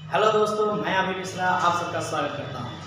Hello दोस्तों, मैं अभी मिश्रा आप सबका स्वागत करता हूँ।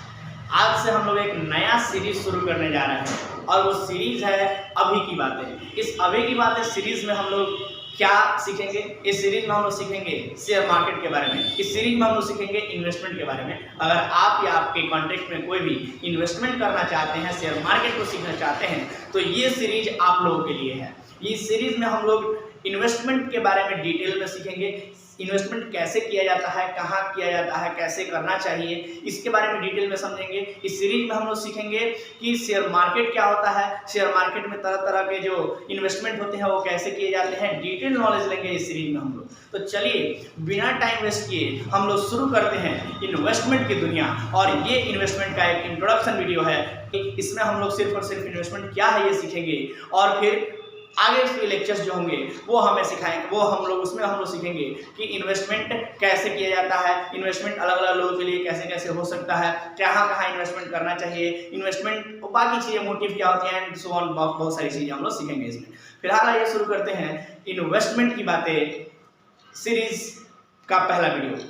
आज से हम लोग एक नया सीरीज शुरू करने जा रहे हैं और वो सीरीज है अभी की बातें। इस अभी की बातें सीरीज में हम लोग क्या सीखेंगे? इस सीरीज में हम लोग सीखेंगे शेयर मार्केट के बारे में। इस सीरीज में हम लोग सीखेंगे इन्वेस्टमेंट के बारे में। अगर आप या आपके कॉन्टेक्ट में कोई भी इन्वेस्टमेंट करना चाहते हैं, शेयर मार्केट को सीखना चाहते हैं, तो ये सीरीज आप लोगों के लिए है। इस सीरीज में हम लोग इन्वेस्टमेंट के बारे में डिटेल में सीखेंगे। इन्वेस्टमेंट कैसे किया जाता है, कहाँ किया जाता है, कैसे करना चाहिए, इसके बारे में डिटेल में समझेंगे। इस सीरीज में हम लोग सीखेंगे कि शेयर मार्केट क्या होता है, शेयर मार्केट में तरह तरह के जो इन्वेस्टमेंट होते हैं वो कैसे किए जाते हैं, डिटेल नॉलेज लेंगे इस सीरीज में हम लोग। तो चलिए बिना टाइम वेस्ट किए हम लोग शुरू करते हैं इन्वेस्टमेंट की दुनिया। और ये इन्वेस्टमेंट का एक इंट्रोडक्शन वीडियो है। इसमें हम लोग सिर्फ और सिर्फ इन्वेस्टमेंट क्या है ये सीखेंगे और फिर आगे के लेक्चर्स जो होंगे वो हमें सिखाएंगे, वो हम लोग उसमें हम लोग सीखेंगे कि इन्वेस्टमेंट कैसे किया जाता है, इन्वेस्टमेंट अलग अलग लोगों के लिए कैसे कैसे हो सकता है, कहाँ कहाँ इन्वेस्टमेंट करना चाहिए, इन्वेस्टमेंट बाकी चीज़ें मोटिव क्या होती हैं, सो ऑन, बहुत सारी चीज़ें हम लोग सीखेंगे इसमें। फिलहाल आइए शुरू करते हैं इन्वेस्टमेंट की बातें सीरीज का पहला वीडियो।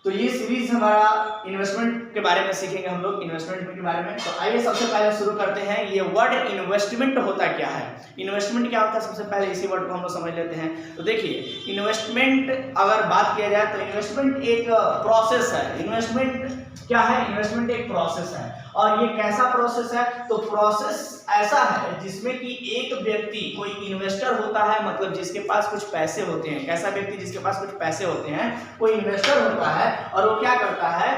तो ये सीरीज हमारा इन्वेस्टमेंट के बारे में सीखेंगे हम लोग, इन्वेस्टमेंट के बारे में। तो आइए सबसे पहले शुरू करते हैं, ये वर्ड इन्वेस्टमेंट होता क्या है, इन्वेस्टमेंट क्या होता है, सबसे पहले इसी वर्ड को हम लोग समझ लेते हैं। तो देखिए इन्वेस्टमेंट अगर बात किया जाए तो इन्वेस्टमेंट एक प्रोसेस है। इन्वेस्टमेंट क्या है? इन्वेस्टमेंट एक प्रोसेस है। और ये कैसा प्रोसेस है? तो प्रोसेस ऐसा है जिसमें कि एक व्यक्ति, कोई इन्वेस्टर होता है, मतलब जिसके पास कुछ पैसे होते हैं। कैसा व्यक्ति? जिसके पास कुछ पैसे होते हैं, कोई इन्वेस्टर होता है और वो क्या करता है,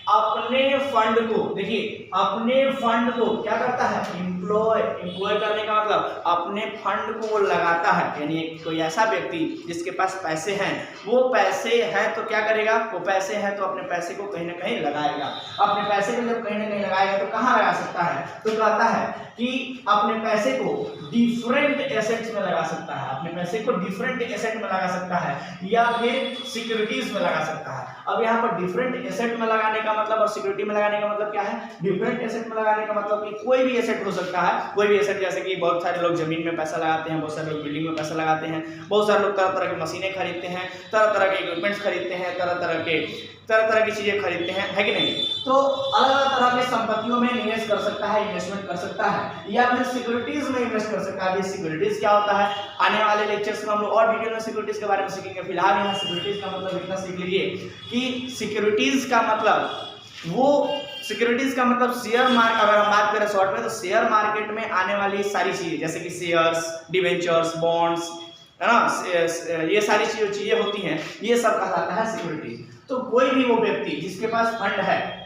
अपने फंड को, देखिए अपने फंड को क्या करता है, एम्प्लॉय करने का मतलब अपने फंड को वो लगाता है। यानी कोई ऐसा व्यक्ति जिसके पास पैसे हैं, वो पैसे हैं तो क्या करेगा, वो पैसे हैं तो अपने पैसे को कहीं ना कहीं लगाएगा। अपने पैसे को जब कहीं ना कहीं लगाएगा तो कहाँ लगा सकता है? तो कहता है कि अपने पैसे को डिफरेंट एसेट्स में लगा सकता है, अपने पैसे को डिफरेंट एसेट में लगा सकता है या फिर सिक्योरिटीज में लगा सकता है। अब यहाँ पर डिफरेंट एसेट में लगाने का मतलब और सिक्योरिटी में लगाने का मतलब क्या है? डिफरेंट एसेट में लगाने का मतलब कि कोई भी एसेट हो सकता है, कोई भी एसेट, जैसे कि बहुत सारे लोग जमीन में पैसा लगाते हैं, बहुत सारे लोग बिल्डिंग में पैसा लगाते हैं, बहुत सारे लोग तरह तरह की मशीनें खरीदते हैं, तरह तरह के इक्विपमेंट्स खरीदते हैं, तरह तरह की चीजें खरीदते हैं, है कि नहीं? तो अलग अलग तरह की संपत्तियों में निवेश कर सकता है, इन्वेस्टमेंट कर सकता है, या फिर सिक्योरिटीज में इन्वेस्ट कर सकता है। सिक्योरिटीज क्या होता है, आने वाले लेक्चर्स में हम लोग और डिटेल में सिक्योरिटीज के बारे में सीखेंगे। फिलहाल यहाँ सिक्योरिटीज का मतलब इतना सीख लीजिए कि सिक्योरिटीज का मतलब सिक्योरिटीज का मतलब शेयर मार्केट, अगर हम बात करें शॉर्ट में, तो शेयर मार्केट में आने वाली सारी चीजें, जैसे कि शेयर्स, डिवेंचर्स, बॉन्ड्स, है ना, ये सारी चीजें होती हैं, ये सब कहलाता है सिक्योरिटीज। तो कोई भी वो व्यक्ति जिसके पास फंड है,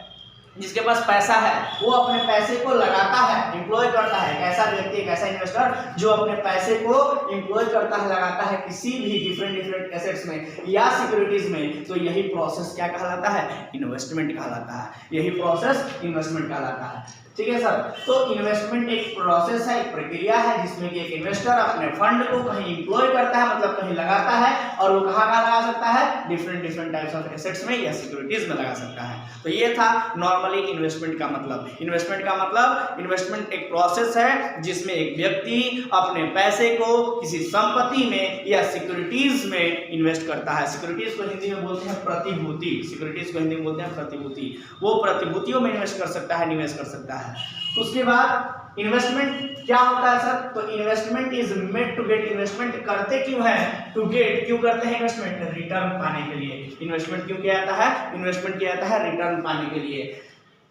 जिसके पास पैसा है, वो अपने पैसे को लगाता है, एम्प्लॉय करता है। ऐसा व्यक्ति, एक ऐसा इन्वेस्टर जो अपने पैसे को एम्प्लॉय करता है, लगाता है किसी भी डिफरेंट एसेट्स में या सिक्योरिटीज में, तो यही प्रोसेस क्या कहलाता है? इन्वेस्टमेंट कहलाता है। यही प्रोसेस इन्वेस्टमेंट कहलाता है। ठीक है सर। तो इन्वेस्टमेंट एक प्रोसेस है, एक प्रक्रिया है जिसमें कि एक इन्वेस्टर अपने फंड को कहीं एम्प्लॉय करता है, मतलब कहीं लगाता है, और वो कहाँ लगा सकता है? डिफरेंट टाइप्स ऑफ एसेट्स में या सिक्योरिटीज में लगा सकता है। तो ये था नॉर्मली इन्वेस्टमेंट का मतलब। इन्वेस्टमेंट का मतलब, इन्वेस्टमेंट एक प्रोसेस है जिसमें एक व्यक्ति अपने पैसे को किसी संपत्ति में या सिक्योरिटीज में इन्वेस्ट करता है। सिक्योरिटीज को हिंदी में बोलते हैं प्रतिभूति। सिक्योरिटीज को हिंदी में बोलते हैं प्रतिभूति। वो प्रतिभूतियों में इन्वेस्ट कर सकता है, निवेश कर सकता है। उसके बाद इन्वेस्टमेंट क्या होता है सर? तो investment is made to get. Investment करते क्यों है? टू गेट, क्यों करते हैं इन्वेस्टमेंट? रिटर्न पाने के लिए। इन्वेस्टमेंट क्यों किया जाता है? इन्वेस्टमेंट किया जाता है रिटर्न पाने के लिए।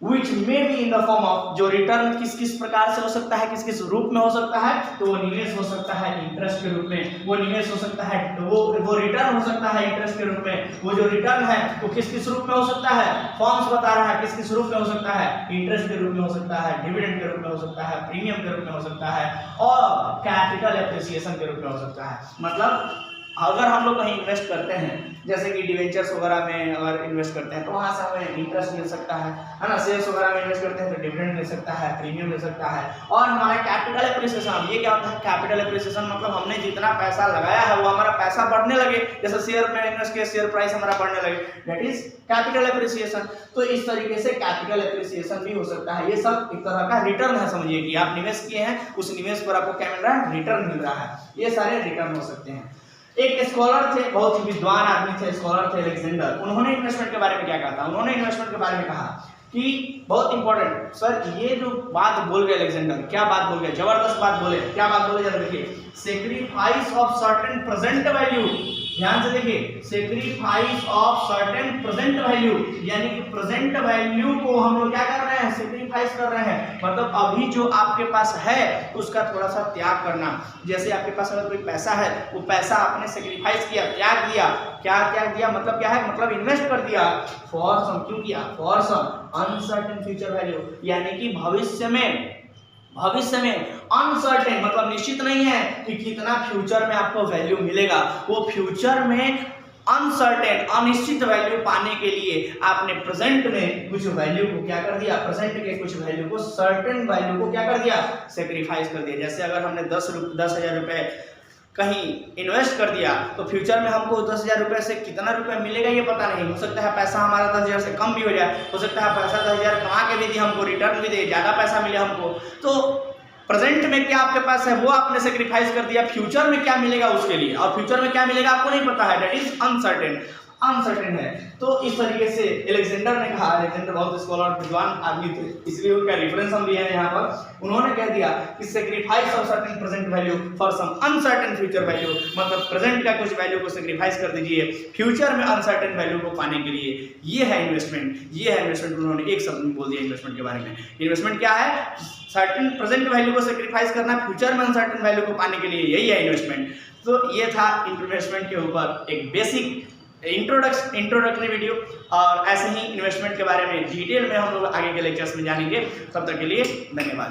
which may be in the form of, जो रिटर्न किस किस प्रकार से हो सकता है, किस किस रूप में हो सकता है? तो वो निवेश हो सकता है इंटरेस्ट के रूप में, वो निवेश हो सकता है, वो रिटर्न हो सकता है इंटरेस्ट के रूप में। वो जो रिटर्न है वो किस किस रूप में हो सकता है? फॉर्म्स बता रहा है, किस किस रूप में हो सकता है? इंटरेस्ट के रूप में हो सकता है, डिविडेंड के रूप में हो सकता है, प्रीमियम के रूप में हो सकता है, और कैपिटल एप्रिसिएशन के रूप में हो सकता है। मतलब अगर हम लोग कहीं इन्वेस्ट करते हैं, जैसे कि डिवेंचर्स वगैरह में अगर इन्वेस्ट करते हैं तो वहाँ से हमें इंटरेस्ट मिल सकता है ना। शेयर्स वगैरह में इन्वेस्ट करते हैं तो डिविडेंड मिल सकता है, प्रीमियम मिल सकता है। और हमारा कैपिटल एप्रिसिएशन, ये क्या होता है? कैपिटल एप्रिसिएशन मतलब हमने जितना पैसा लगाया है वो हमारा पैसा बढ़ने लगे, जैसे शेयर में इन्वेस्ट किया, शेयर प्राइस हमारा बढ़ने लगे, दैट इज कैपिटल एप्रिसिएशन। तो इस तरीके से कैपिटल एप्रिसिएशन भी हो सकता है। ये सब एक तरह का रिटर्न है, समझिए कि आप निवेश किए हैं, उस निवेश पर आपको क्या मिल रहा है? रिटर्न मिल रहा है। ये सारे रिटर्न हो सकते हैं। एक स्कॉलर थे, बहुत ही विद्वान आदमी थे, स्कॉलर थे अलेक्जेंडर। उन्होंने इन्वेस्टमेंट के बारे में क्या कहा था? उन्होंने इन्वेस्टमेंट के बारे में कहा कि बहुत इंपॉर्टेंट सर, ये जो बात बोल गए अलेक्जेंडर, क्या बात बोल गए, जबरदस्त बात बोले। क्या बात बोले जरा देखिए, sacrifice of certain present value. ध्यान से देखिए, sacrifice of certain present value, यानी कि प्रेजेंट वैल्यू को हम लोग क्या कर रहे हैं, सेक्रीफाइस कर रहे हैं। मतलब अभी जो आपके पास है उसका थोड़ा सा त्याग करना। जैसे आपके पास अगर कोई पैसा है, वो पैसा आपने सेक्रीफाइस किया, त्याग दिया। क्या त्याग दिया मतलब क्या है, मतलब इन्वेस्ट कर दिया फॉर सम, क्यों किया, for some uncertain future value, यानी कि भविष्य में अनसर्टेन मतलब निश्चित नहीं है कि कितना फ्यूचर में आपको वैल्यू मिलेगा। वो फ्यूचर में अनसर्टेन अनिश्चित वैल्यू पाने के लिए आपने प्रेजेंट में कुछ वैल्यू को क्या कर दिया, प्रेजेंट के कुछ वैल्यू को सर्टेन वैल्यू को क्या कर दिया, सेक्रीफाइस कर दिया। जैसे अगर हमने 10,000 रुपए कहीं इन्वेस्ट कर दिया तो फ्यूचर में हमको 10,000 रुपये से कितना रुपया मिलेगा ये पता नहीं। हो सकता है पैसा हमारा 10,000 से कम भी हो जाए, हो सकता है पैसा 10,000 कमा के भी दे, हमको रिटर्न भी दे, ज़्यादा पैसा मिले हमको। तो प्रेजेंट में क्या आपके पास है वो आपने सेक्रीफाइस कर दिया, फ्यूचर में क्या मिलेगा उसके लिए, और फ्यूचर में क्या मिलेगा आपको नहीं पता है, दैट इज अनसर्टेन है। तो इस तरीके से अलेक्जेंडर ने कहा, अलेक्जेंडर बहुत स्कॉलर विद्वान आदमी थे, इसलिए उनका रेफरेंस हम लिए हैं यहाँ पर। उन्होंने कह दिया कि sacrifice of certain present value for some uncertain future value, मतलब प्रेजेंट का कुछ वैल्यू को सेक्रीफाइस कर दीजिए फ्यूचर में अनसर्टेन वैल्यू को पाने के लिए। ये है इन्वेस्टमेंट। उन्होंने एक शब्द में बोल दिया इन्वेस्टमेंट के बारे में। इन्वेस्टमेंट क्या है, सर्टेन प्रेजेंट वैल्यू को सेक्रीफाइस करना फ्यूचर में अनसर्टेन वैल्यू को पाने के लिए, यही है इन्वेस्टमेंट। तो ये था इन्वेस्टमेंट के ऊपर एक बेसिक इंट्रोडक्टरी वीडियो, और ऐसे ही इन्वेस्टमेंट के बारे में डिटेल में हम लोग आगे के लेक्चर्स में जानेंगे। तब तक के लिए धन्यवाद।